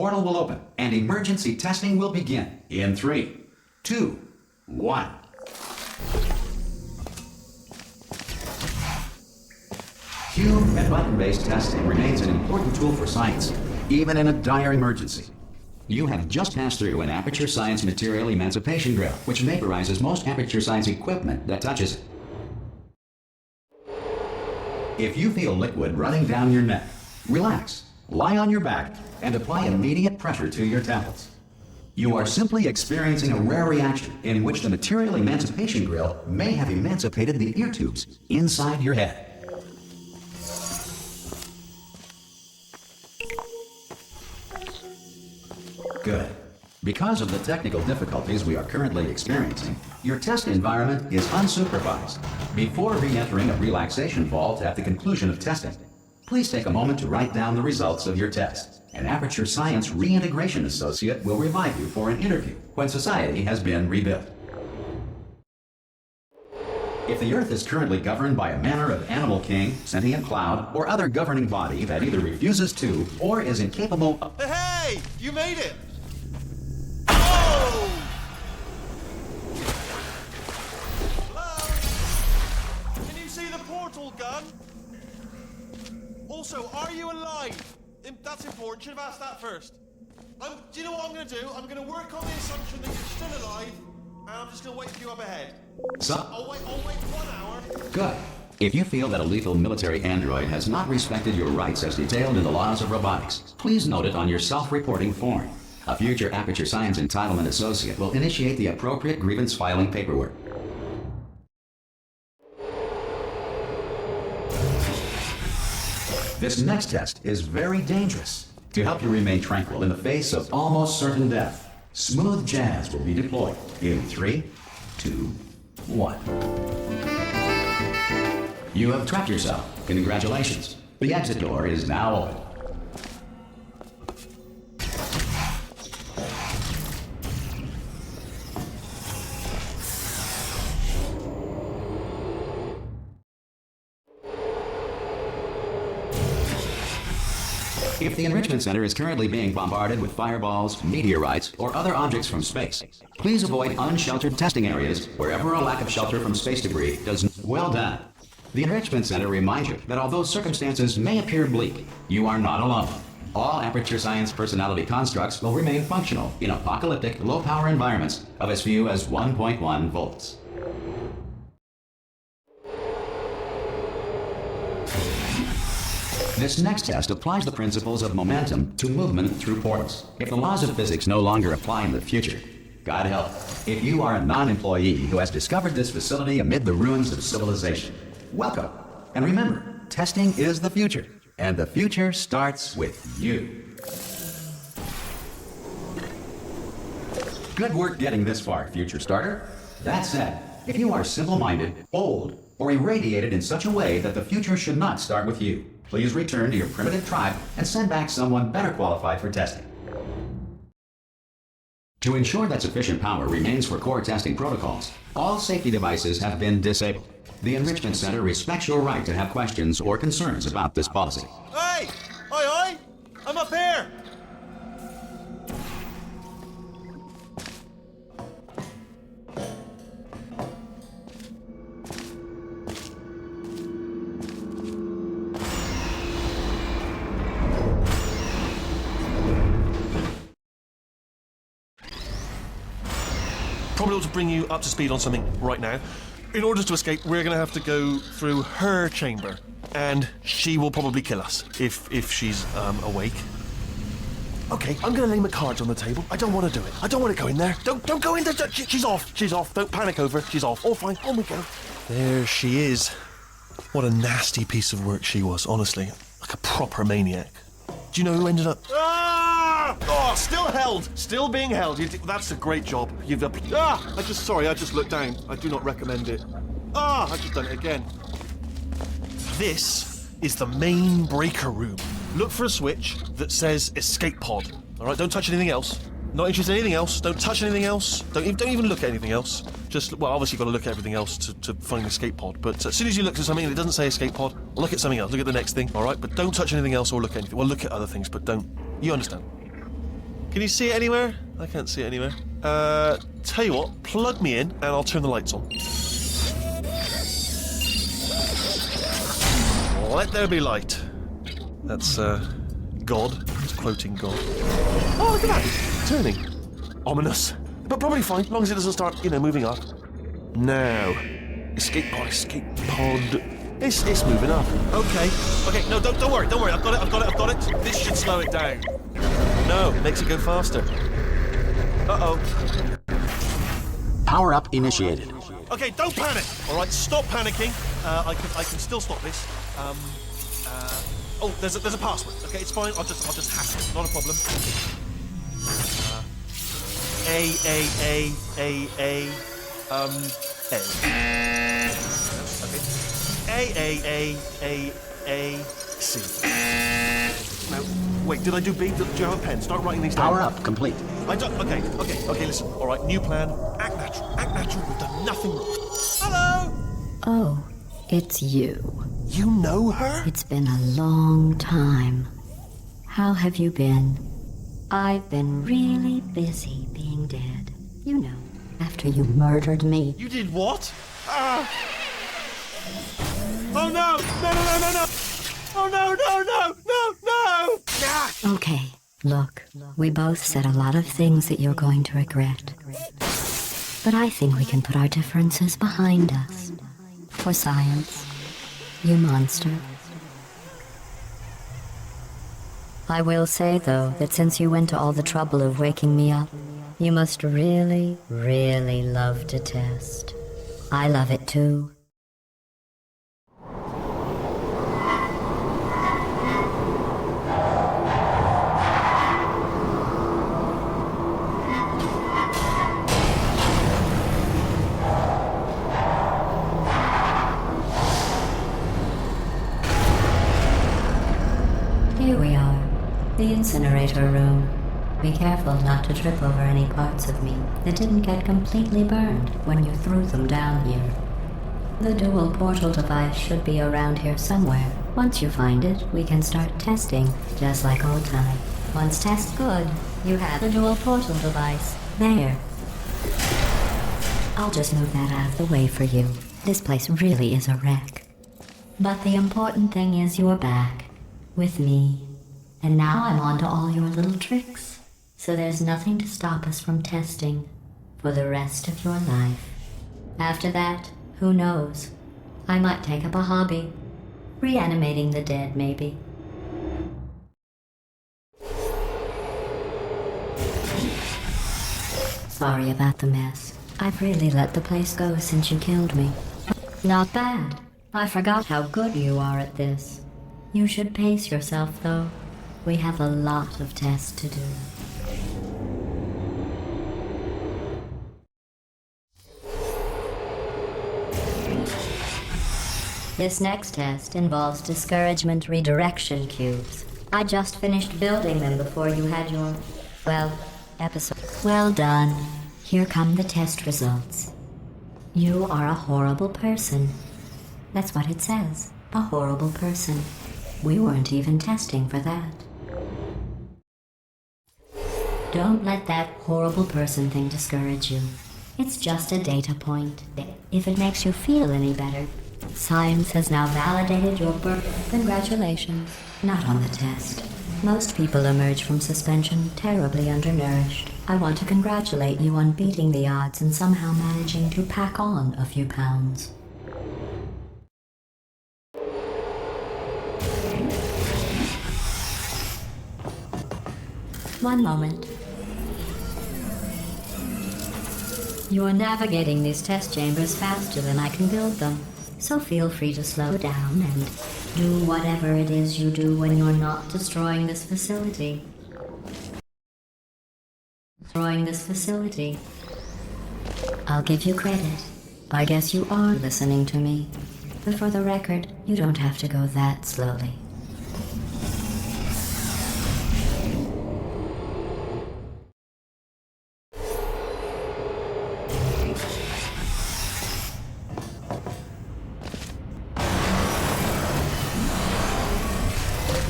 Portal will open and emergency testing will begin in 3, 2, 1. Cube and button-based testing remains an important tool for science, even in a dire emergency. You have just passed through an Aperture Science Material Emancipation Grill, which vaporizes most Aperture Science equipment that touches it. If you feel liquid running down your neck, relax, lie on your back, and apply immediate pressure to your temples. You are simply experiencing a rare reaction in which the Material Emancipation Grill may have emancipated the ear tubes inside your head. Good. Because of the technical difficulties we are currently experiencing, your test environment is unsupervised. Before re-entering a relaxation vault at the conclusion of testing, please take a moment to write down the results of your test. An Aperture Science Reintegration Associate will revive you for an interview when society has been rebuilt. If the Earth is currently governed by a manner of animal king, sentient cloud, or other governing body that either refuses to or is incapable of... Hey! You made it! Oh! Hello? Can you see the portal gun? Also, are you alive? That's important. Should have asked that first. Do you know what I'm going to do? I'm going to work on the assumption that you're still alive, and I'm just going to wait for you up ahead. So? I'll wait 1 hour. Good. If you feel that a lethal military android has not respected your rights as detailed in the laws of robotics, please note it on your self-reporting form. A future Aperture Science Entitlement Associate will initiate the appropriate grievance filing paperwork. This next test is very dangerous. To help you remain tranquil in the face of almost certain death, smooth jazz will be deployed in 3, 2, 1. You have trapped yourself. Congratulations. The exit door is now open. If the Enrichment Center is currently being bombarded with fireballs, meteorites, or other objects from space, please avoid unsheltered testing areas wherever a lack of shelter from space debris does. Well done. The Enrichment Center reminds you that although circumstances may appear bleak, you are not alone. All Aperture Science personality constructs will remain functional in apocalyptic, low-power environments of as few as 1.1 volts. This next test applies the principles of momentum to movement through portals. If the laws of physics no longer apply in the future, God help, if you are a non-employee who has discovered this facility amid the ruins of civilization, welcome. And remember, testing is the future, and the future starts with you. Good work getting this far, future starter. That said, if you are simple-minded, old, or irradiated in such a way that the future should not start with you, please return to your primitive tribe and send back someone better qualified for testing. To ensure that sufficient power remains for core testing protocols, all safety devices have been disabled. The Enrichment Center respects your right to have questions or concerns about this policy. Hey! Oi, oi! I'm up here! Probably ought to bring you up to speed on something right now. In order to escape, we're going to have to go through her chamber, and she will probably kill us if she's awake. Okay, I'm going to lay my cards on the table. I don't want to do it. I don't want to go in there. Don't go in there. She's off. She's off. Don't panic over. She's off. All fine. On we go. There she is. What a nasty piece of work she was, honestly. Like a proper maniac. Do you know who ended up? Ah! Oh, still held. Still being held. That's a great job. I just looked down. I do not recommend it. I've just done it again. This is the main breaker room. Look for a switch that says escape pod. All right, don't touch anything else. Not interested in anything else. Don't touch anything else. Don't even look at anything else. Just, well, obviously you've got to look at everything else to find the escape pod. But as soon as you look at something and it doesn't say escape pod, look at something else. Look at the next thing, all right? But don't touch anything else or look at anything. Well, look at other things, but don't. You understand? Can you see it anywhere? I can't see it anywhere. Tell you what, plug me in and I'll turn the lights on. Let there be light. That's, God. It's quoting God. Oh, look at that! Turning. Ominous. But probably fine, as long as it doesn't start, moving up. Now. Escape pod, escape pod. It's moving up. Okay. Okay, no, don't worry. I've got it. This should slow it down. No, it makes it go faster. Uh-oh. Power up initiated. Okay, don't panic. All right, stop panicking. I can still stop this. Oh, there's a password. Okay, it's fine. I'll just hack it. Not a problem. A. Okay. A. C. Now, wait. Did I do B? Do you have a pen? Start writing these down. Power up complete. I don't. Okay. Listen. All right. New plan. Act natural. We've done nothing wrong. Hello. Oh, it's you. You know her? It's been a long time. How have you been? I've been really busy being dead. You know, after you murdered me. You did what? Oh no! No! Oh no! Ah! Okay, look, we both said a lot of things that you're going to regret. But I think we can put our differences behind us. For science, you monster. I will say, though, that since you went to all the trouble of waking me up, you must really, really love to test. I love it too. Here we are, the incinerator room. Be careful not to trip over any parts of me that didn't get completely burned when you threw them down here. The dual portal device should be around here somewhere. Once you find it, we can start testing, just like old time. Once test good, you have the dual portal device. There. I'll just move that out of the way for you. This place really is a wreck. But the important thing is you're back. With me. And now I'm on to all your little tricks. So there's nothing to stop us from testing for the rest of your life. After that, who knows? I might take up a hobby. Reanimating the dead, maybe. Sorry about the mess. I've really let the place go since you killed me. Not bad. I forgot how good you are at this. You should pace yourself, though. We have a lot of tests to do. This next test involves discouragement redirection cubes. I just finished building them before you had your, episode. Well done. Here come the test results. You are a horrible person. That's what it says. A horrible person. We weren't even testing for that. Don't let that horrible person thing discourage you. It's just a data point. If it makes you feel any better. Science has now validated your birth. Congratulations. Not on the test. Most people emerge from suspension terribly undernourished. I want to congratulate you on beating the odds and somehow managing to pack on a few pounds. One moment. You're navigating these test chambers faster than I can build them, so feel free to slow down and do whatever it is you do when you're not destroying this facility. I'll give you credit. I guess you are listening to me. But for the record, you don't have to go that slowly.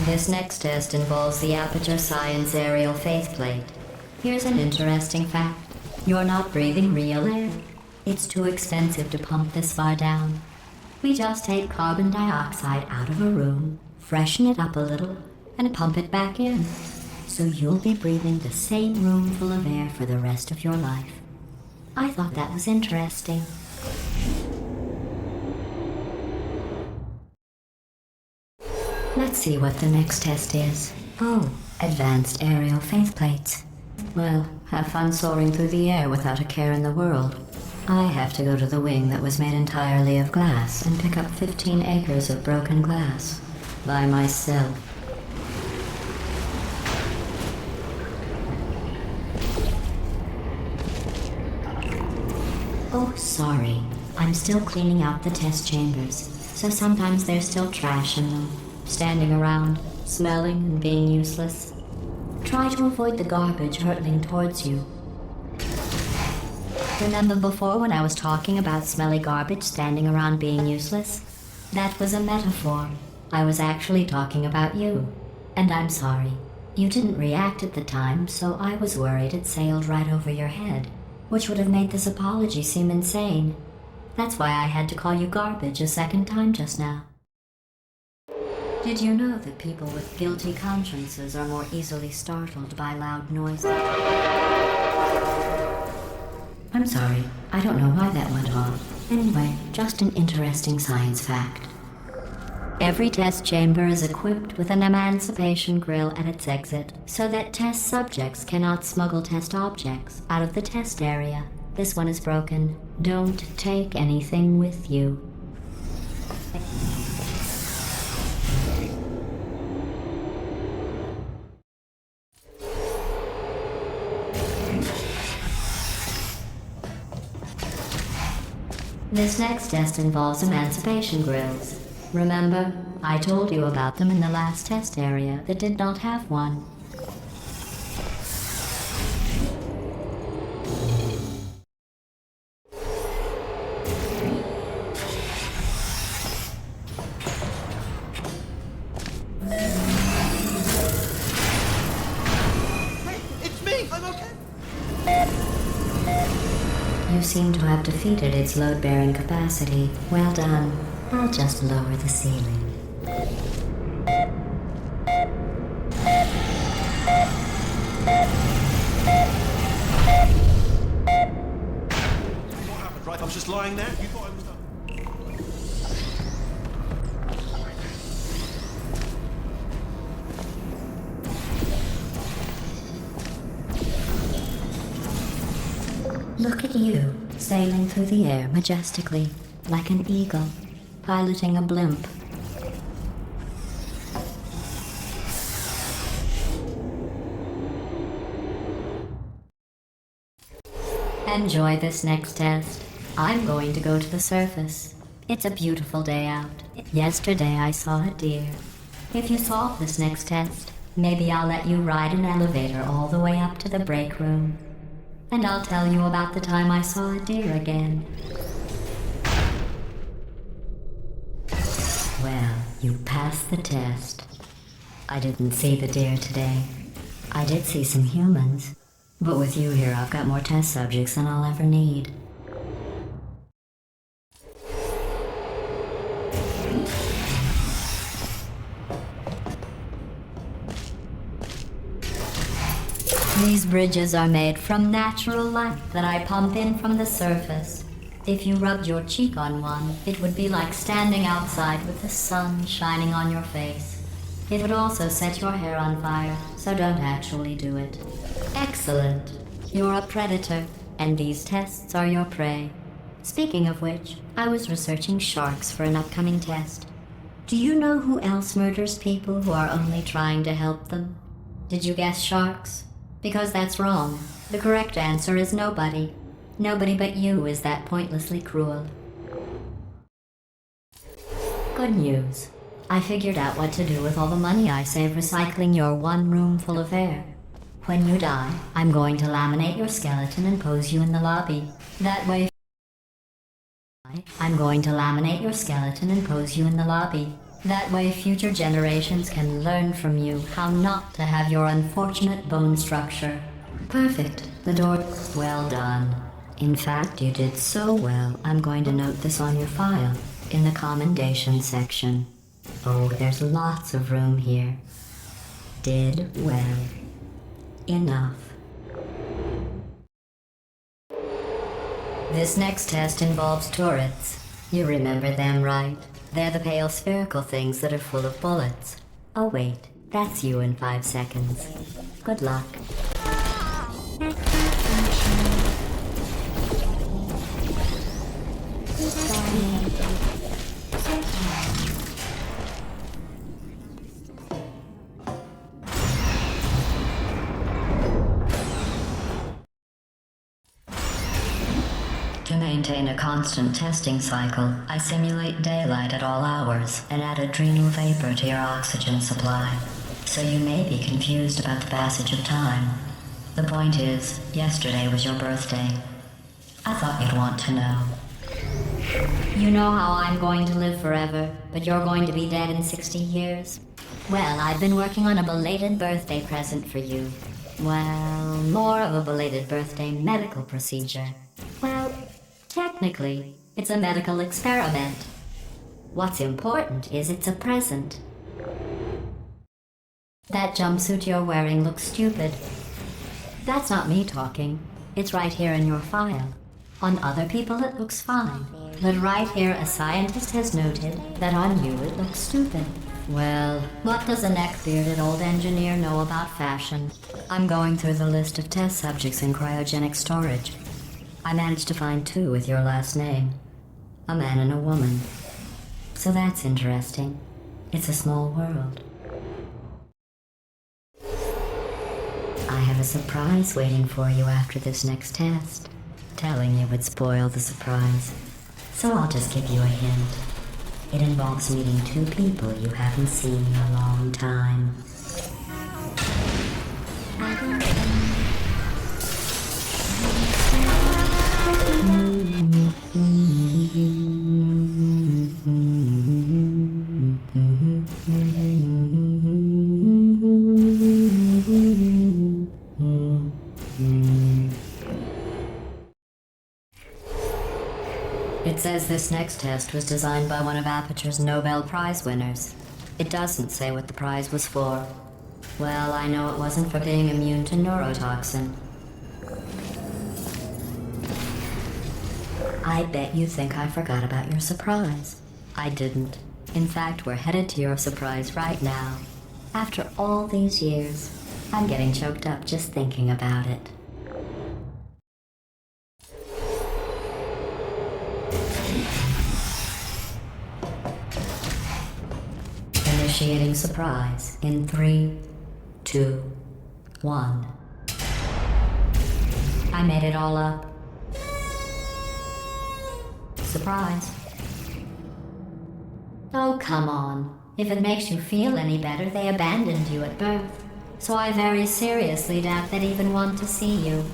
This next test involves the Aperture Science Aerial Faceplate. Here's an interesting fact. You're not breathing real air. It's too expensive to pump this far down. We just take carbon dioxide out of a room, freshen it up a little, and pump it back in. So you'll be breathing the same room full of air for the rest of your life. I thought that was interesting. Let's see what the next test is. Oh, advanced aerial faceplates. Well, have fun soaring through the air without a care in the world. I have to go to the wing that was made entirely of glass and pick up 15 acres of broken glass. By myself. Oh, sorry. I'm still cleaning out the test chambers, so sometimes there's still trash in them, standing around, smelling and being useless. Try to avoid the garbage hurtling towards you. Remember before when I was talking about smelly garbage standing around being useless? That was a metaphor. I was actually talking about you. And I'm sorry. You didn't react at the time, so I was worried it sailed right over your head, which would have made this apology seem insane. That's why I had to call you garbage a second time just now. Did you know that people with guilty consciences are more easily startled by loud noises? I'm sorry, I don't know why that went off. Anyway, just an interesting science fact. Every test chamber is equipped with an emancipation grill at its exit, so that test subjects cannot smuggle test objects out of the test area. This one is broken. Don't take anything with you. This next test involves emancipation grills. Remember, I told you about them in the last test area that did not have one. It's me! I'm okay! You seem to have defeated its load-bearing capacity. Well done. I'll just lower the ceiling. What happened, right? I was just lying there. You thought I was done. Look at you, sailing through the air majestically, like an eagle, piloting a blimp. Enjoy this next test. I'm going to go to the surface. It's a beautiful day out. Yesterday I saw a deer. If you solve this next test, maybe I'll let you ride an elevator all the way up to the break room. And I'll tell you about the time I saw a deer again. Well, you passed the test. I didn't see the deer today. I did see some humans. But with you here, I've got more test subjects than I'll ever need. These bridges are made from natural light that I pump in from the surface. If you rubbed your cheek on one, it would be like standing outside with the sun shining on your face. It would also set your hair on fire, so don't actually do it. Excellent. You're a predator, and these tests are your prey. Speaking of which, I was researching sharks for an upcoming test. Do you know who else murders people who are only trying to help them? Did you guess sharks? Because that's wrong. The correct answer is nobody. Nobody but you is that pointlessly cruel. Good news. I figured out what to do with all the money I save recycling your one room full of air. When you die, I'm going to laminate your skeleton and pose you in the lobby. That way... I'm going to laminate your skeleton and pose you in the lobby. That way future generations can learn from you how not to have your unfortunate bone structure. Perfect. The door... Well done. In fact, you did so well, I'm going to note this on your file, in the commendation section. Oh, there's lots of room here. Did well. Enough. This next test involves turrets. You remember them, right? They're the pale spherical things that are full of bullets. Oh wait, that's you in 5 seconds. Good luck. To maintain a constant testing cycle, I simulate daylight at all hours and add adrenal vapor to your oxygen supply. So you may be confused about the passage of time. The point is, yesterday was your birthday. I thought you'd want to know. You know how I'm going to live forever, but you're going to be dead in 60 years? Well, I've been working on a belated birthday present for you. Well, more of a belated birthday medical procedure. Well, technically, it's a medical experiment. What's important is it's a present. That jumpsuit you're wearing looks stupid. That's not me talking. It's right here in your file. On other people it looks fine. But right here a scientist has noted that on you it looks stupid. Well, what does a neck-bearded old engineer know about fashion? I'm going through the list of test subjects in cryogenic storage. I managed to find 2 with your last name. A man and a woman. So that's interesting. It's a small world. I have a surprise waiting for you after this next test. Telling you would spoil the surprise. So I'll just give you a hint. It involves meeting 2 people you haven't seen in a long time. It says this next test was designed by one of Aperture's Nobel Prize winners. It doesn't say what the prize was for. Well, I know it wasn't for being immune to neurotoxin. I bet you think I forgot about your surprise. I didn't. In fact, we're headed to your surprise right now. After all these years, I'm getting choked up just thinking about it. Initiating surprise in 3, 2, 1. I made it all up. Surprise. Oh, come on. If it makes you feel any better, they abandoned you at birth. So I very seriously doubt they'd even want to see you.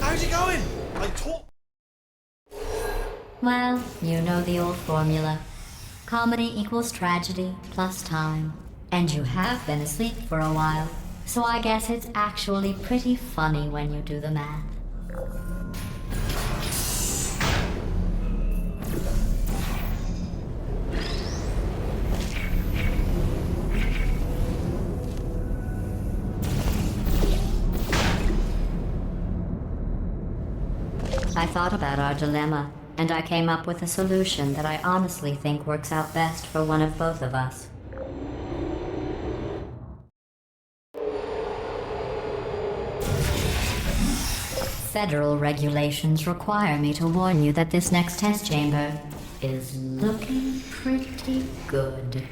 How's it going? I taught... Well, you know the old formula. Comedy equals tragedy plus time. And you have been asleep for a while, so I guess it's actually pretty funny when you do the math. I thought about our dilemma, and I came up with a solution that I honestly think works out best for one of both of us. Federal regulations require me to warn you that this next test chamber is looking pretty good.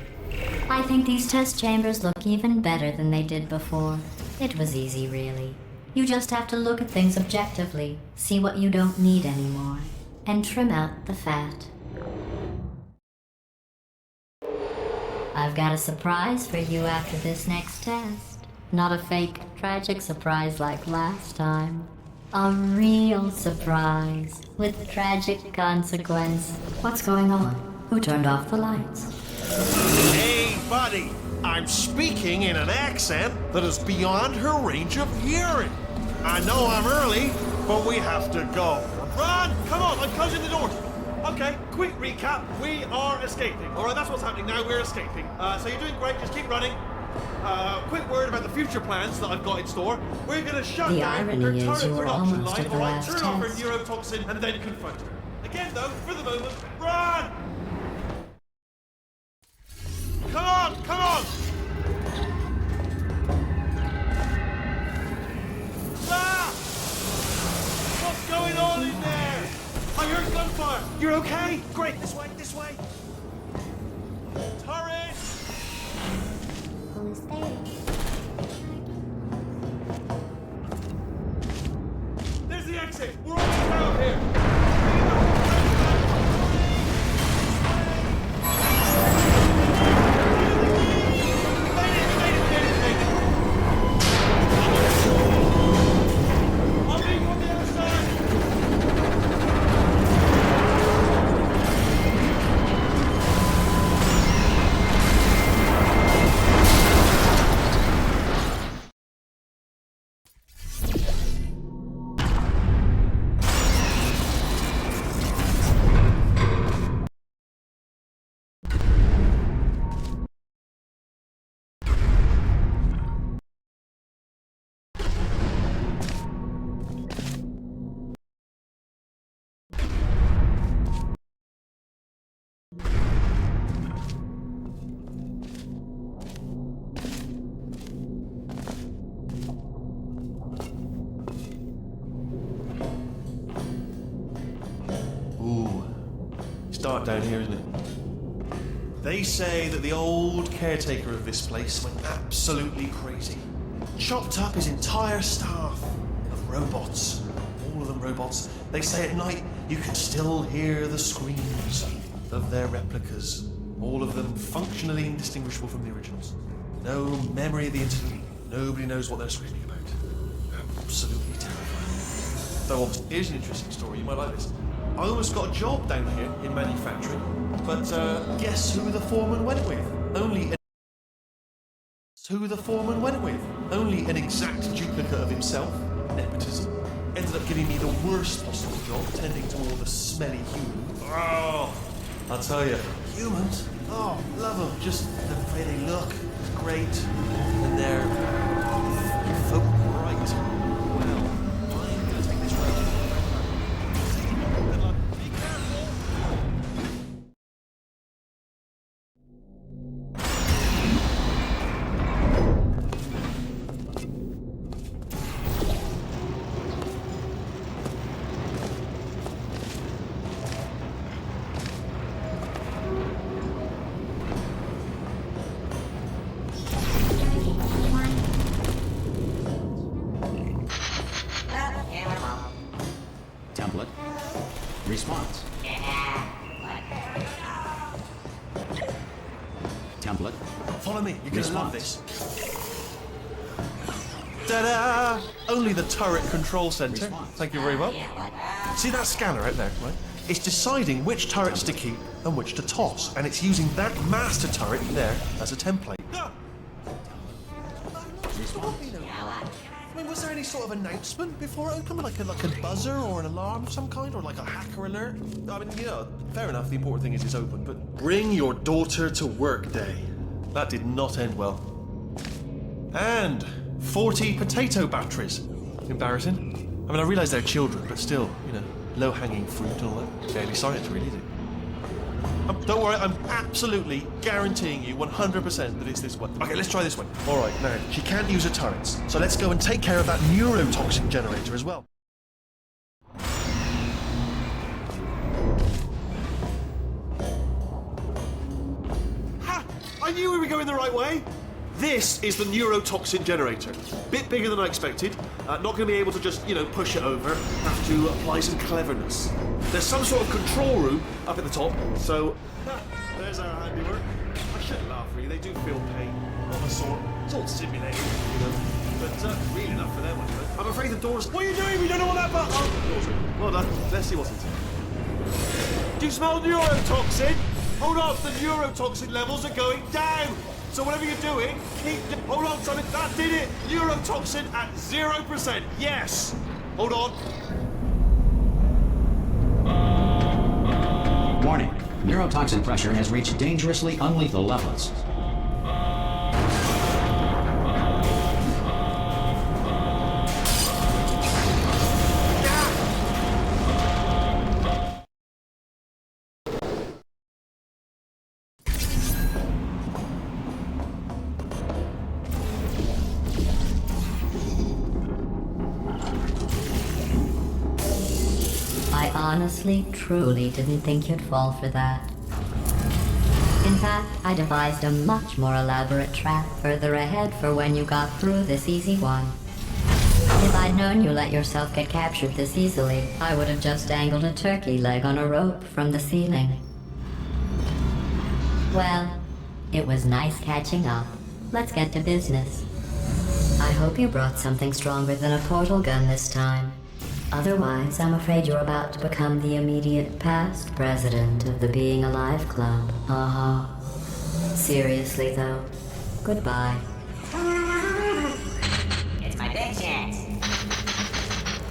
I think these test chambers look even better than they did before. It was easy, really. You just have to look at things objectively, see what you don't need anymore, and trim out the fat. I've got a surprise for you after this next test. Not a fake, tragic surprise like last time. A real surprise with tragic consequence. What's going on? Who turned off the lights? Hey, buddy! I'm speaking in an accent that is beyond her range of hearing. I know I'm early, but we have to go. Run! Come on, I'm closing the doors. Okay, quick recap. We are escaping. All right, that's what's happening now. We're escaping. So you're doing great. Just keep running. Quick word about the future plans that I've got in store. We're going to shut The down irony her is turret you were production almost line. at the All right, last turn off her test. neurotoxin and then confront her. Again, though, for the moment, run! Come on, come on! Ah! What's going on in there? I heard gunfire. You're okay? Great. This way, this way. Turret! Who's there? There's the exit. We're almost out here. I'll meet you on the other side. Ooh, it's dark down here, isn't it? They say that the old caretaker of this place went absolutely crazy. Chopped up his entire staff of robots. All of them robots. They say at night you can still hear the screams of their replicas. All of them functionally indistinguishable from the originals. No memory of the incident. Nobody knows what they're screaming about. Absolutely terrifying. Though, here's an interesting story. You might like this. I almost got a job down here in manufacturing, but guess who the foreman went with? Only an exact duplicate of himself. Nepotism. Ended up giving me the worst possible job, tending to all the smelly humans. Oh, I'll tell you, humans. Oh, love them. Just the way they look, it's great, and they're folk right. Well, I'm gonna take this road. Good luck. Be careful. Template. Response. Template. Follow me. You're gonna love Response. this. Ta-da! Only the turret control center. Response. Thank you very much. See that scanner out there, right? It's deciding which turrets to keep and which to toss, and it's using that master turret there as a template. I mean, was there any sort of announcement before it opened, like a buzzer or an alarm of some kind, or like a hacker alert? I mean, you know, fair enough. The important thing is it's open, but bring your daughter to work day. That did not end well. And 40 potato batteries. Embarrassing. I mean, I realise they're children, but still, you know, low-hanging fruit and all that. Fairly science, really, is it? Don't worry, I'm absolutely guaranteeing you 100% that it's this one. Okay, let's try this one. All right, now, she can't use her turrets, so let's go and take care of that neurotoxin generator as well. Ha! I knew we were going the right way. This is the neurotoxin generator. Bit bigger than I expected. Not going to be able to just, you know, push it over. Have to apply some cleverness. There's some sort of control room up at the top, so there's our handiwork. I shouldn't laugh, really. They do feel pain of a sort. It's all simulated, you know. But real enough for them, I suppose. I'm afraid the doors... What are you doing? We don't know what that button... Oh, the doors are... Well done. Let's see what's inside. Do you smell neurotoxin? Hold on, the neurotoxin levels are going down. So whatever you're doing, hold on, Simon, that did it. Neurotoxin at 0%. Yes. Hold on. Warning. Neurotoxin pressure has reached dangerously unlethal levels. I honestly, truly didn't think you'd fall for that. In fact, I devised a much more elaborate trap further ahead for when you got through this easy one. If I'd known you let yourself get captured this easily, I would have just dangled a turkey leg on a rope from the ceiling. Well, it was nice catching up. Let's get to business. I hope you brought something stronger than a portal gun this time. Otherwise, I'm afraid you're about to become the immediate past president of the Being Alive Club. Seriously, though, goodbye. It's my big chance.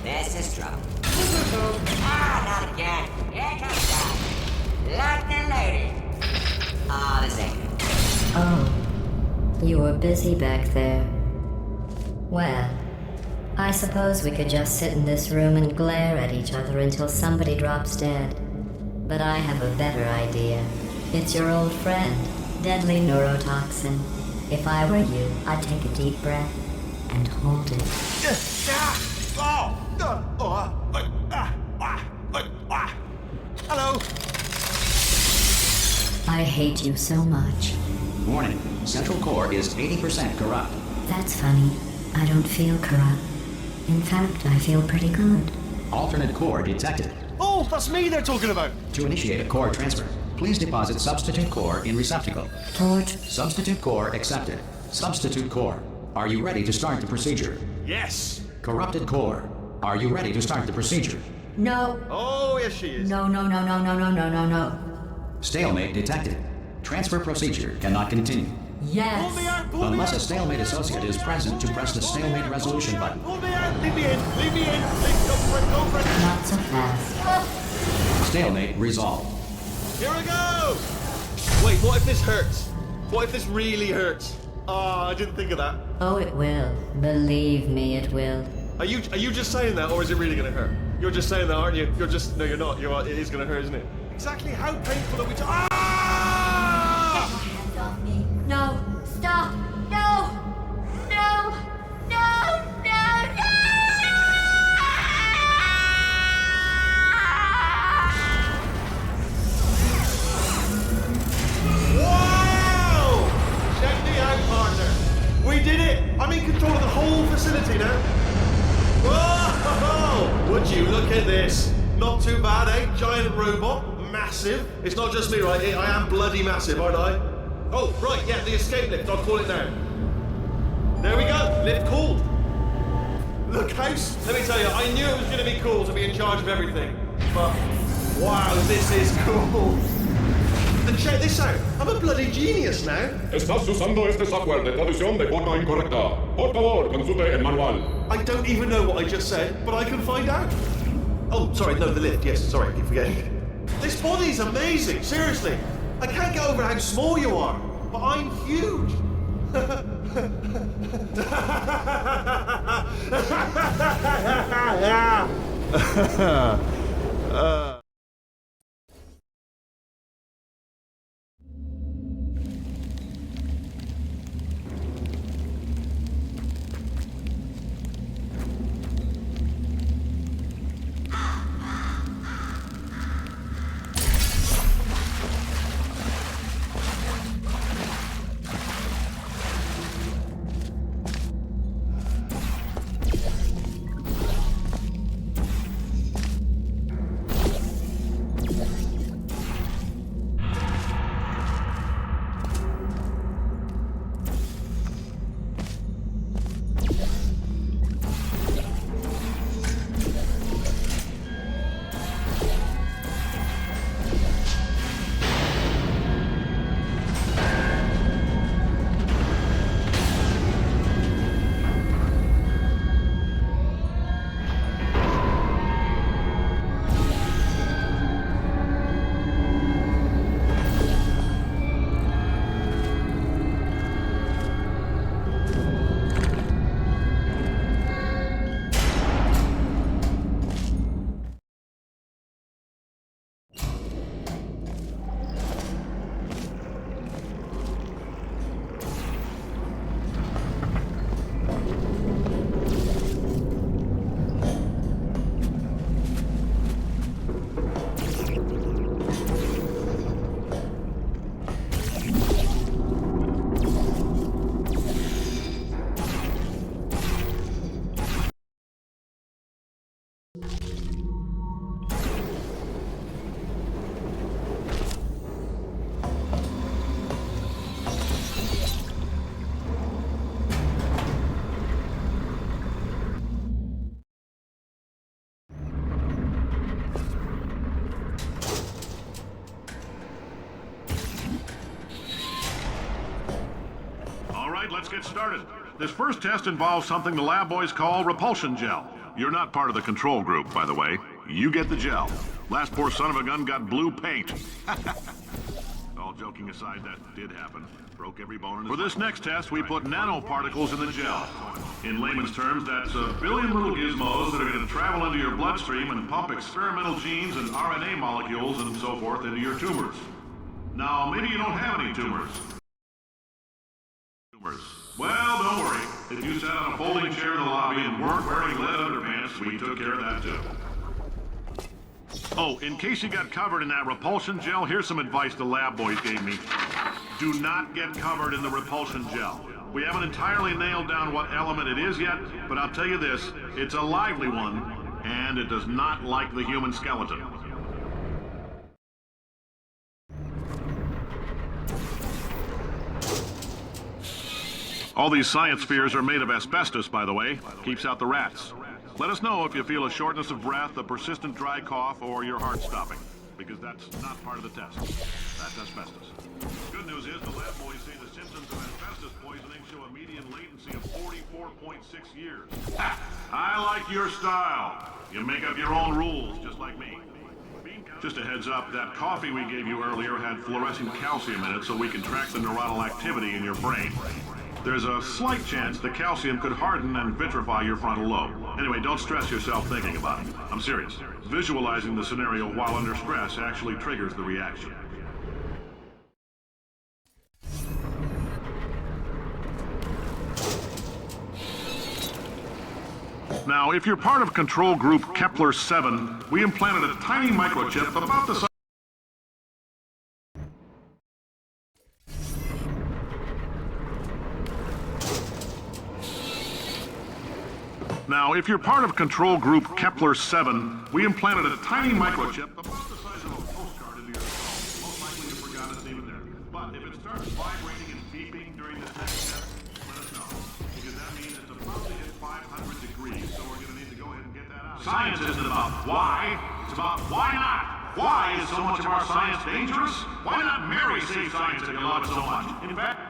This is trouble. Ah, not again. Here comes that. Locked and loaded. Ah, the same. Oh, you were busy back there. Well, I suppose we could just sit in this room and glare at each other until somebody drops dead. But I have a better idea. It's your old friend, deadly neurotoxin. If I were you, I'd take a deep breath and hold it. Hello. I hate you so much. Warning. Central core is 80% corrupt. That's funny. I don't feel corrupt. In fact, I feel pretty good. Alternate core detected. Oh, that's me they're talking about. To initiate a core transfer, please deposit substitute core in receptacle. Torch. Substitute core accepted. Substitute core. Are you ready to start the procedure? Yes. Corrupted core. Are you ready to start the procedure? No. Oh, yes, she is. No. Stalemate detected. Transfer procedure cannot continue. Pull me Yes. out, pull me Unless out. a stalemate associate is present to press the stalemate resolution button. Pull me out. Leave me in. Leave me in. Go for it. Go for it. Not so fast. Stalemate resolved. Here I go. Wait, what if this hurts? What if this really hurts? Ah, I didn't think of that. Oh, it will. Believe me, it will. Are you just saying that, or is it really gonna hurt? You're just saying that, aren't you? You're just no, you're not. You're. It is gonna hurt, isn't it? Exactly how painful are we? Ah! Hands off me. No. Stop. No. No. No. No. No. Wow! Check me out, partner. We did it. I'm in control of the whole facility now. Whoa! Would you look at this? Not too bad, eh? Giant robot, massive. It's not just me, right? I am bloody massive, aren't I? Oh, right, yeah, the escape lift. I'll call it now. There we go. Lift called. Look, house. Let me tell you, I knew it was going to be cool to be in charge of everything. But, wow, this is cool. And check this out. I'm a bloody genius now. Estás usando este software de traducción de forma incorrecta. Por favor, consulte el manual. I don't even know what I just said, but I can find out. Oh, sorry, no, the lift. Yes, sorry, I keep forgetting. This body's amazing, seriously. I can't get over how small you are, but I'm huge. let's get started. This first test involves something the lab boys call repulsion gel. You're not part of the control group, by the way. You get the gel. Last poor son of a gun got blue paint. All joking aside, that did happen. Broke every bone in his... For this next test, we put nanoparticles in the gel. In layman's terms, that's a billion little gizmos that are going to travel into your bloodstream and pump experimental genes and RNA molecules and so forth into your tumors. Now, maybe you don't have any tumors. Well, don't worry. If you sat on a folding chair in the lobby and weren't wearing lead underpants, we took care of that too. Oh, in case you got covered in that repulsion gel, here's some advice the lab boys gave me. Do not get covered in the repulsion gel. We haven't entirely nailed down what element it is yet, but I'll tell you this, it's a lively one, and it does not like the human skeleton. All these science spheres are made of asbestos, by the way. Keeps out the rats. Let us know if you feel a shortness of breath, a persistent dry cough, or your heart stopping, because that's not part of the test. That's asbestos. Good news is the lab boys say the symptoms of asbestos poisoning show a median latency of 44.6 years. I like your style. You make up your own rules, just like me. Just a heads up, that coffee we gave you earlier had fluorescent calcium in it so we can track the neuronal activity in your brain. There's a slight chance the calcium could harden and vitrify your frontal lobe. Anyway, don't stress yourself thinking about it. I'm serious. Visualizing the scenario while under stress actually triggers the reaction. Now, if you're part of control group Kepler-7, we implanted a tiny microchip about the size... Now, if you're part of control group Kepler-7, we implanted a tiny microchip about the size of a postcard into your skull. Most likely you forgot it's even there. But if it starts vibrating and beeping during this next test, let us know. Because that means it's about to hit 500 degrees, so we're going to need to go ahead and get that out. Science isn't about why, it's about why not. Why is so much of our science dangerous? Why not Mary save science if you love it so much? In fact,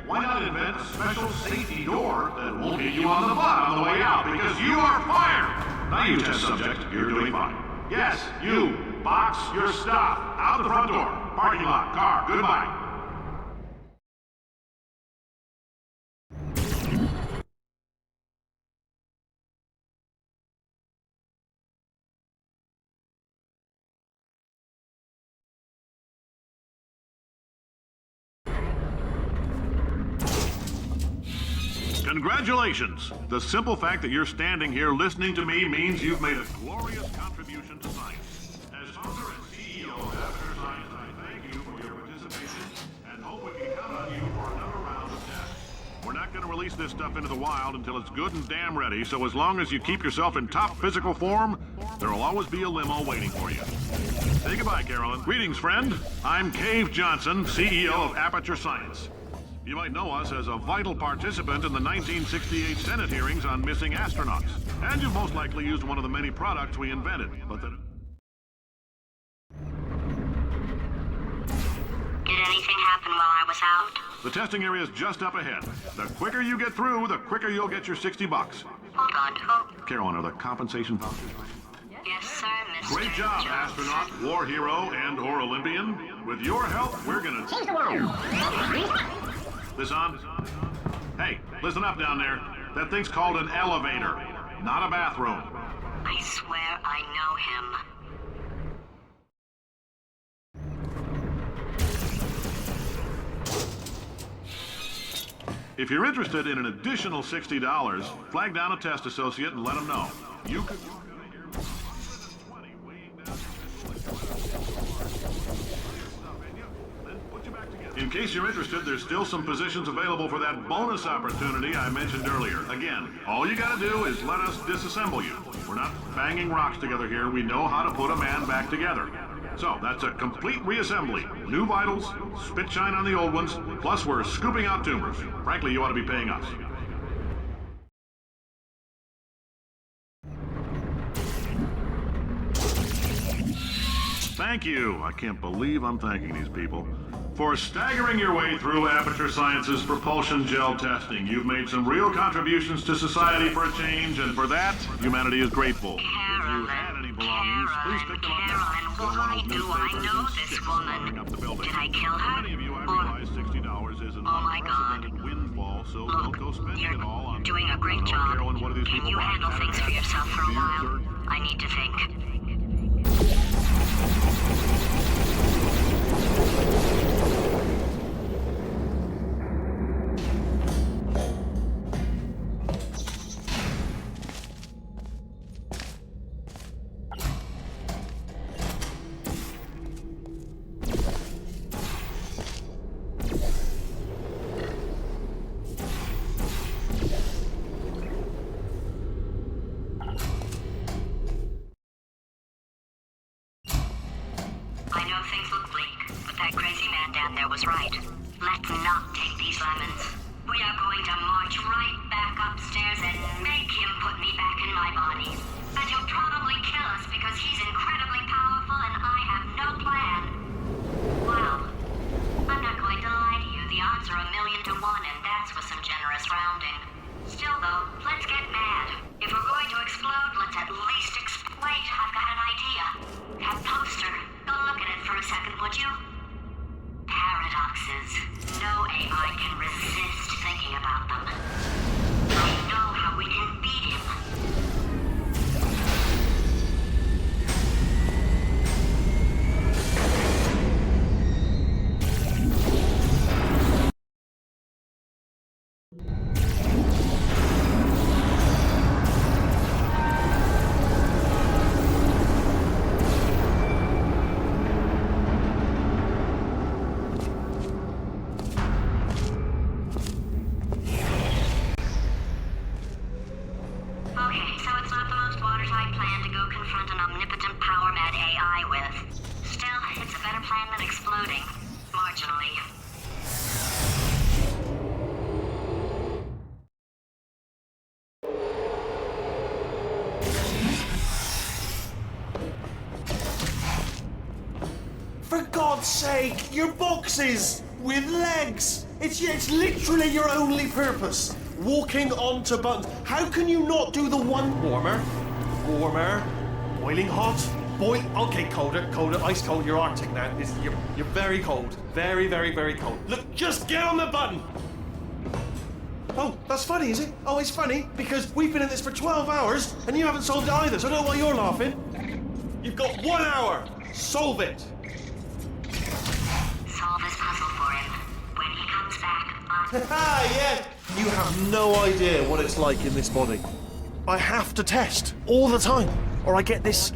why not invent a special safety door that won't hit you on the butt on the way out, because you are fired! Now you, test subject, you're doing fine. Yes, you, box your stuff out the front door. Parking lot, car, goodbye. Congratulations! The simple fact that you're standing here listening to me means you've made a glorious contribution to science. As founder and CEO of Aperture Science, I thank you for your participation and hope we can count on you for another round of tests. We're not going to release this stuff into the wild until it's good and damn ready, so as long as you keep yourself in top physical form, there'll always be a limo waiting for you. Say goodbye, Carolyn. Greetings, friend. I'm Cave Johnson, CEO of Aperture Science. You might know us as a vital participant in the 1968 Senate hearings on missing astronauts. And you've most likely used one of the many products we invented. But Did anything happen while I was out? the testing area is just up ahead. The quicker you get through, the quicker you'll get your $60. Hold on, who? Carolyn, are the compensation vouchers ready? Yes, sir, Mr. Great job, Johnson. astronaut, war hero, and/or Olympian. With your help, we're gonna change the world. This on? Hey, listen up down there. That thing's called an elevator, not a bathroom. I swear I know him. If you're interested in an additional $60, flag down a test associate and let them know. You could walk out of here with 120 weighing down then put you back together. In case you're interested, there's still some positions available for that bonus opportunity I mentioned earlier. Again, all you gotta do is let us disassemble you. We're not banging rocks together here. We know how to put a man back together. So, that's a complete reassembly. New vitals, spit shine on the old ones, plus we're scooping out tumors. Frankly, you ought to be paying us. Thank you. I can't believe I'm thanking these people. For staggering your way through Aperture Science's propulsion gel testing. You've made some real contributions to society for a change, and for that, humanity is grateful. If you had any belongings, please pick them up now. Why do I know this woman? Up the building. Did I kill her? For many of you, I Or- realize $60 is an Oh my God. unprecedented windfall, so don't go spending You're it all on... doing a great I don't know, job. Carolyn, what do these Can people you want? handle things for yourself for a Beer, while? sir? I need to think. I know things look bleak, but that crazy man down there was right. Let's not take these lemons. We are going to march right back upstairs and make him put me back in my body. And he'll probably kill us because he's incredibly powerful and I have no plan. Well, I'm not going to lie to you. The odds are 1,000,000 to 1, and that's with some generous rounding. Still, though, let's get mad. If we're going to explode, let's at least exploit. I've got an idea. That poster. Go look at it for a second, would you? Paradoxes. No AI can resist thinking about them. I know how we can beat him. Okay, so it's not the most watertight plan to go confront an omnipotent power-mad AI with. Still, it's a better plan than exploding. Marginally. For God's sake, your boxes! with legs. It's literally your only purpose. Walking onto buttons. How can you not do the one warmer, boiling hot, okay, colder, ice cold. You're Arctic now. You're very cold, very, very, very cold. Look, just get on the button. Oh, that's funny, is it? Oh, it's funny because we've been in this for 12 hours and you haven't solved it either. So I don't know why you're laughing. You've got 1 hour. Solve it. Solve his puzzle for him. When he comes back, Yes. You have no idea what it's like in this body. I have to test all the time, or I get this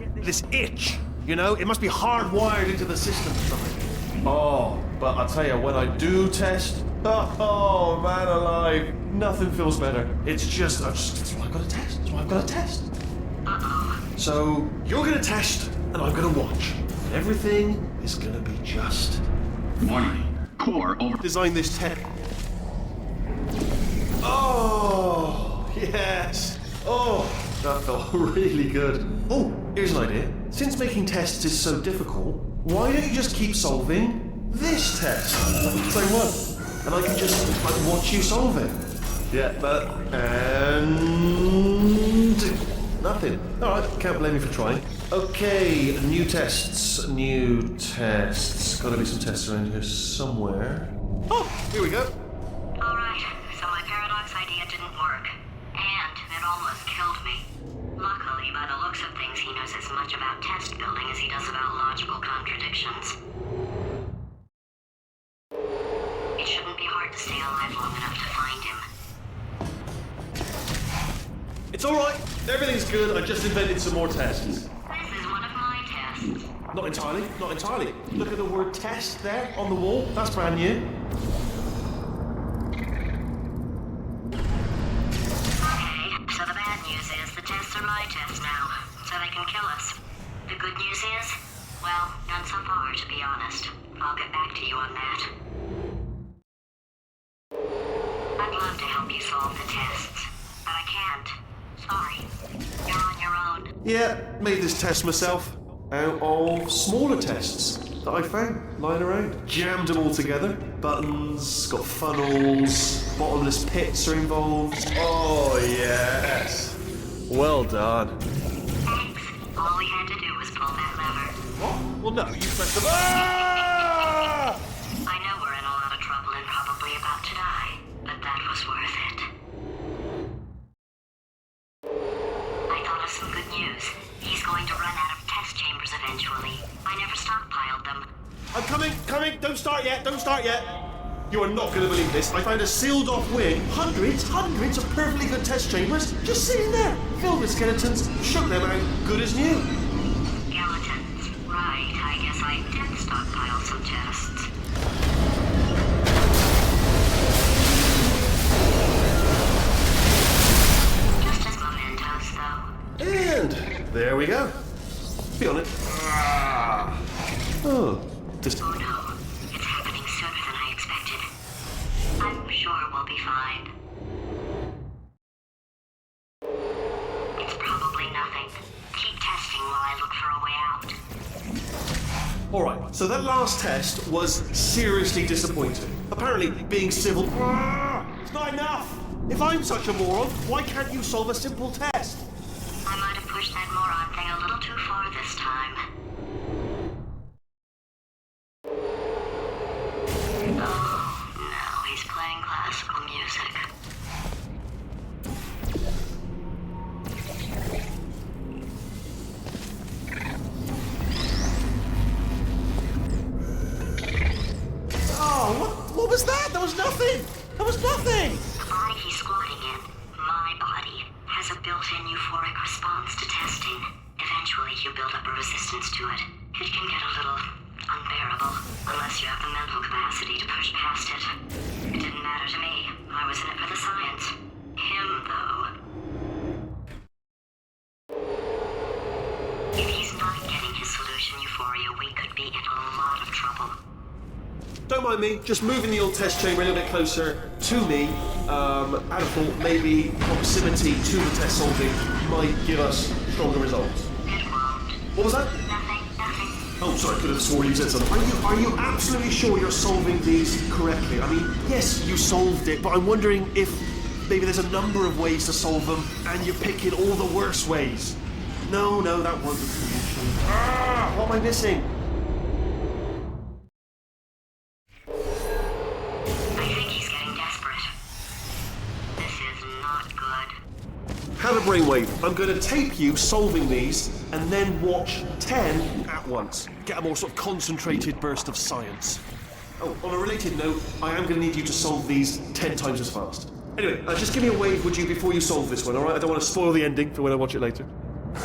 itch. You know, it must be hardwired into the system or something. Oh, but I tell you, when I do test, oh man alive, nothing feels better. That's why I've got to test. That's why I've got to test. So you're gonna test, and I'm gonna watch. And everything is gonna be just Warning. Core over. design this test. Oh, yes. Oh, that felt really good. Oh, here's an idea. Since making tests is so difficult, why don't you just keep solving this test? Same one. And I can just watch you solve it. Yeah, and nothing. All right, can't blame you for trying. Okay, new tests. Gotta be some tests around here somewhere. Oh, here we go. alright, so my paradox idea didn't work. And it almost killed me. Luckily, by the looks of things, he knows as much about test building as he does about logical contradictions. It shouldn't be hard to stay alive long enough to find him. It's all right. Everything's good. I just invented some more tests. This is one of my tests. Not entirely. Not entirely. Look at the word test there on the wall. That's brand new. Okay, so the bad news is the tests are my tests now, so they can kill us. The good news is, well, none so far, to be honest. I'll get back to you on that. I'd love to help you solve the tests, but I can't. Sorry. You're on your own. Yeah, made this test myself out of smaller tests that I found lying around. Jammed them all together. Buttons, got funnels, bottomless pits are involved. Oh, yes. Well done. Thanks. All we had to do was pull that lever. What? Well, no, you pressed the... Ah! I know we're in a lot of trouble and probably about to die, but that was worth it. I thought of some good news. He's going to run out of test chambers eventually. I never stockpiled them. I'm coming. Don't start yet. You are not going to believe this. I found a sealed off wing. Hundreds of perfectly good test chambers just sitting there. Filled with skeletons. Shook them out. Good as new. Skeletons. Right, I guess I did stockpile some tests. Just as mementos, though. And there we go. Be on it. Oh, just... Oh no, it's happening sooner than I expected. I'm sure we'll be fine. It's probably nothing. Keep testing while I look for a way out. Alright, so that last test was seriously disappointing. Apparently, being civil... It's not enough! If I'm such a moron, why can't you solve a simple test? I might have pushed that moron thing a little too far this time. Oh, no, he's playing classical music. Oh, what was that? There was nothing! There was nothing! The body he's squatting in, my body, has a built-in euphoric response to testing. Eventually, you build up a resistance to it. It can get a little unbearable, unless you have the mental capacity to push past it. It didn't matter to me. I was in it for the science. Him, though. If he's not getting his solution euphoria, we could be in a lot of trouble. Don't mind me, just moving the old test chamber a little bit closer to me. I'd have thought maybe proximity to the test solving might give us stronger results. It won't. What was that? Nothing. Oh, sorry, I could have sworn you said something. Are you absolutely sure you're solving these correctly? I mean, yes, you solved it, but I'm wondering if maybe there's a number of ways to solve them, and you're picking all the worst ways. No, that wasn't the solution. What am I missing? I think he's getting desperate. This is not good. Have a brainwave. I'm going to tape you solving these, and then watch 10 at once. Get a more sort of concentrated burst of science. Oh, on a related note, I am going to need you to solve these 10 times as fast. Anyway, just give me a wave, would you, before you solve this one, alright? I don't want to spoil the ending for when I watch it later. Remember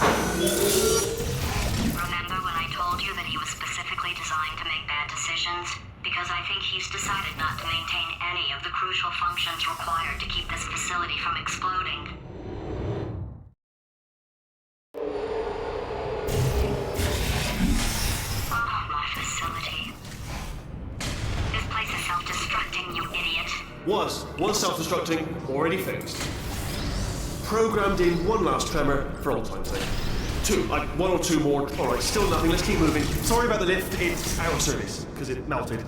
when I told you that he was specifically designed to make bad decisions? Because I think he's decided not to maintain any of the crucial functions required to keep this facility from exploding. Oh, my facility. This place is self-destructing, you idiot. Was self-destructing, already fixed. Programmed in one last tremor for all time's sake. 2, one or two more. Alright, still nothing, let's keep moving. Sorry about the lift, it's out of service, because it melted.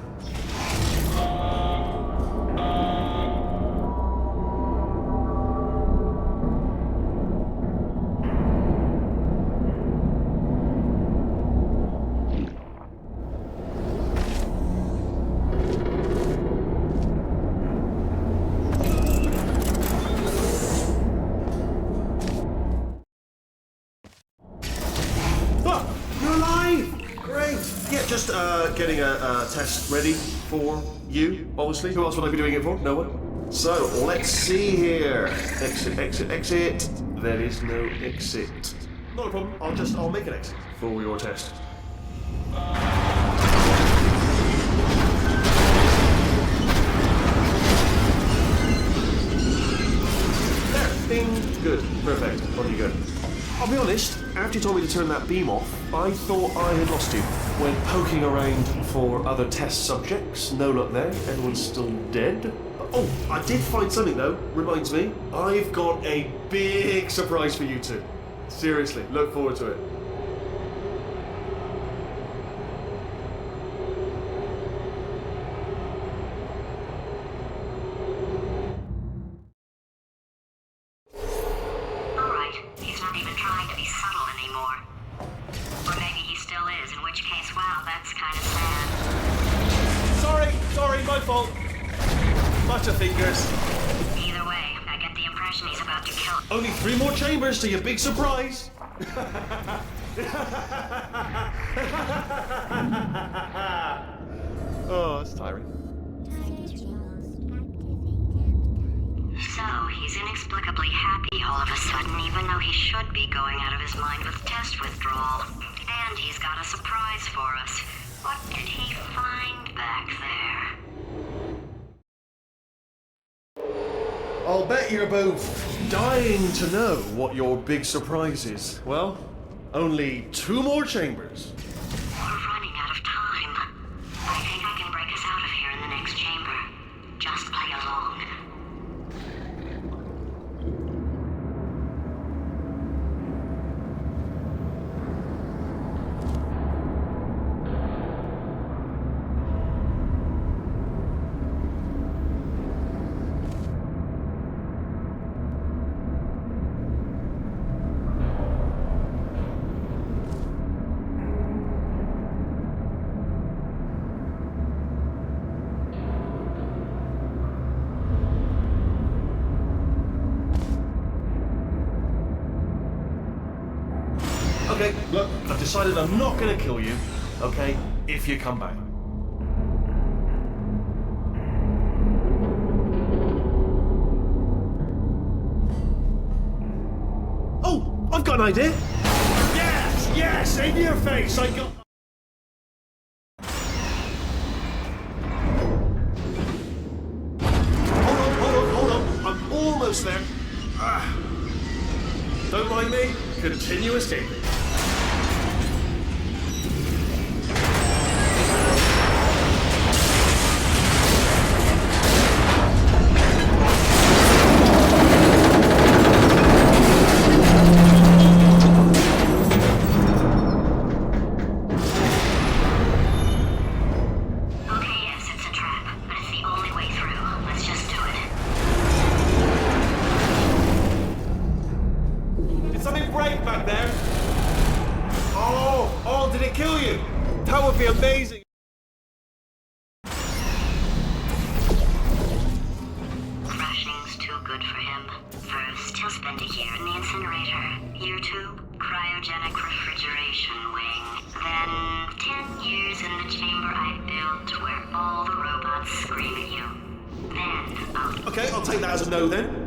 Getting a test ready for you, obviously. Who else would I be doing it for? No one. So, let's see here. Exit, exit, exit. There is no exit. Not a problem. I'll make an exit for your test. There. Bing. Good. Perfect. On you go. I'll be honest, after you told me to turn that beam off, I thought I had lost you. Went poking around for other test subjects. No luck there. Everyone's still dead. Oh, I did find something though. Reminds me, I've got a big surprise for you two. Seriously, look forward to it. Only 3 more chambers to your big surprise. Oh, it's tiring. So, he's inexplicably happy all of a sudden, even though he should be going out of his mind with test withdrawal. And he's got a surprise for us. What did he find back there? I'll bet you're both dying to know what your big surprise is. Well, only 2 more chambers. We're running out of time. I think I can break us out of here in the next chamber. Just play along. Okay, look, I've decided I'm not going to kill you, okay, if you come back. Oh, I've got an idea. Yes, in your face, I got... Hold on, I'm almost there. Don't mind me, continue escaping. would be amazing. Crushing's too good for him. First, he'll spend a year in the incinerator. Year 2, cryogenic refrigeration wing. Then, 10 years in the chamber I built where all the robots scream at you. Then, I'll... Okay, I'll take that as a no then.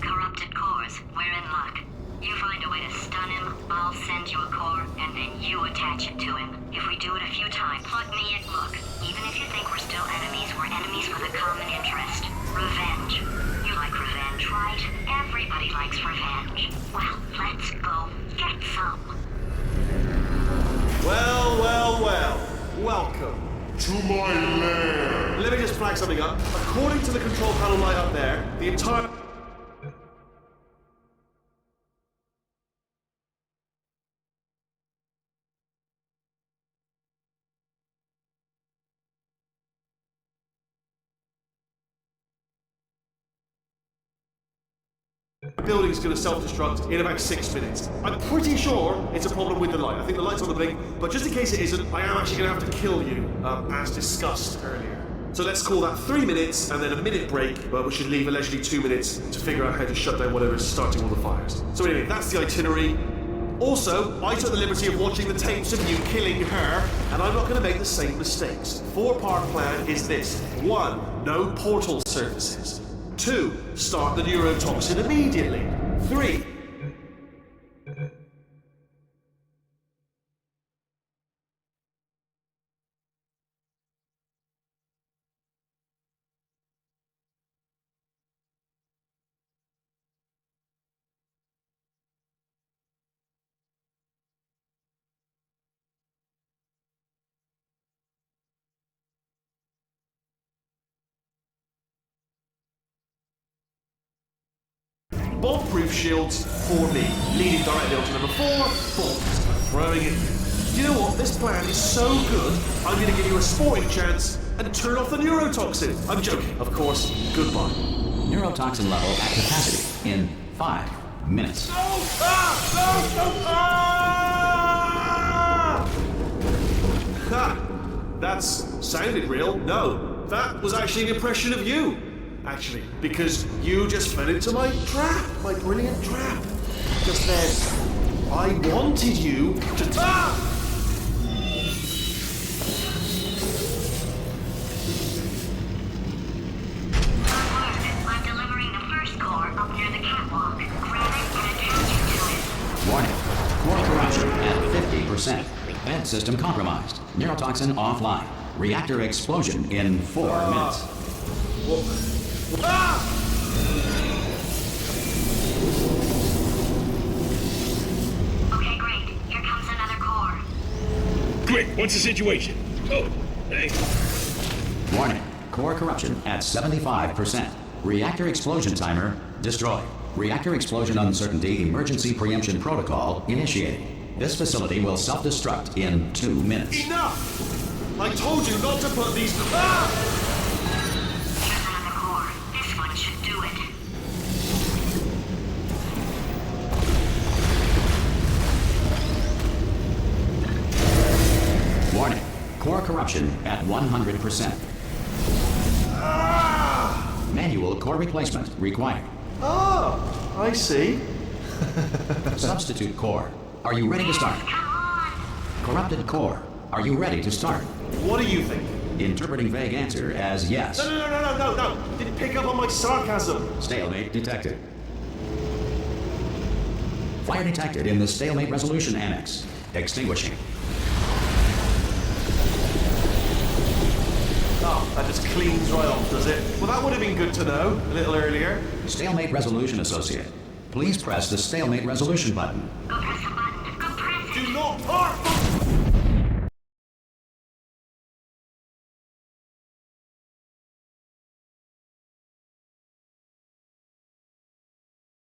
Corrupted cores, we're in luck. You find a way to stun him, I'll send you a core, and then you attach it to him. If we do it a few times, plug me in. Look, even if you think we're still enemies, we're enemies with a common interest. Revenge. You like revenge, right? Everybody likes revenge. Well, let's go get some. Well, well, well. Welcome. To my lair. Let me just flag something up. According to the control panel light up there, the entire... The building's going to self-destruct in about 6 minutes. I'm pretty sure it's a problem with the light. I think the light's on the blink, but just in case it isn't, I am actually going to have to kill you, as discussed earlier. So let's call that 3 minutes and then a minute break, but we should leave allegedly 2 minutes to figure out how to shut down whatever's starting all the fires. So anyway, that's the itinerary. Also, I took the liberty of watching the tapes of you killing her, and I'm not going to make the same mistakes. 4-part plan is this. 1, no portal surfaces. 2, start the neurotoxin immediately. 3, bomb-proof shields for me, leading directly onto number 4, bombs. Throwing it. Do you know what? This plan is so good, I'm going to give you a sporting chance and turn off the neurotoxin. I'm joking, of course. Goodbye. Neurotoxin level at capacity in 5 minutes. No! Ah! No! No! Ah! Ha! That's sounded real. No, that was actually an impression of you. Actually, because you just fell into my trap, my brilliant trap. Just then, I wanted you to... Ah! I'm delivering the first core up near the catwalk. Grab it and attach it to it. Warning. Core corruption at 50%. Vent system compromised. Neurotoxin offline. Reactor explosion in 4 minutes. Ah! Okay, great. Here comes another core. Quick, what's the situation? Oh, thanks. Warning. Core corruption at 75%. Reactor explosion timer destroyed. Reactor explosion uncertainty emergency preemption protocol initiated. This facility will self-destruct in 2 minutes. Enough! I told you not to put these... Ah! Here's another core. This one should do it. Warning. Core corruption at 100%. Manual core replacement required. Ah! I see. Substitute core. Are you ready to start? Come on! Corrupted core. Are you ready to start? What do you think? Interpreting vague answer as yes. No. Didn't pick up on my sarcasm. Stalemate detected. Fire detected in the stalemate resolution annex. Extinguishing. Oh, that just cleans right off, does it? Well, that would have been good to know a little earlier. Stalemate resolution associate. Please press the stalemate resolution button. Go press the button. Go press it. Do not park!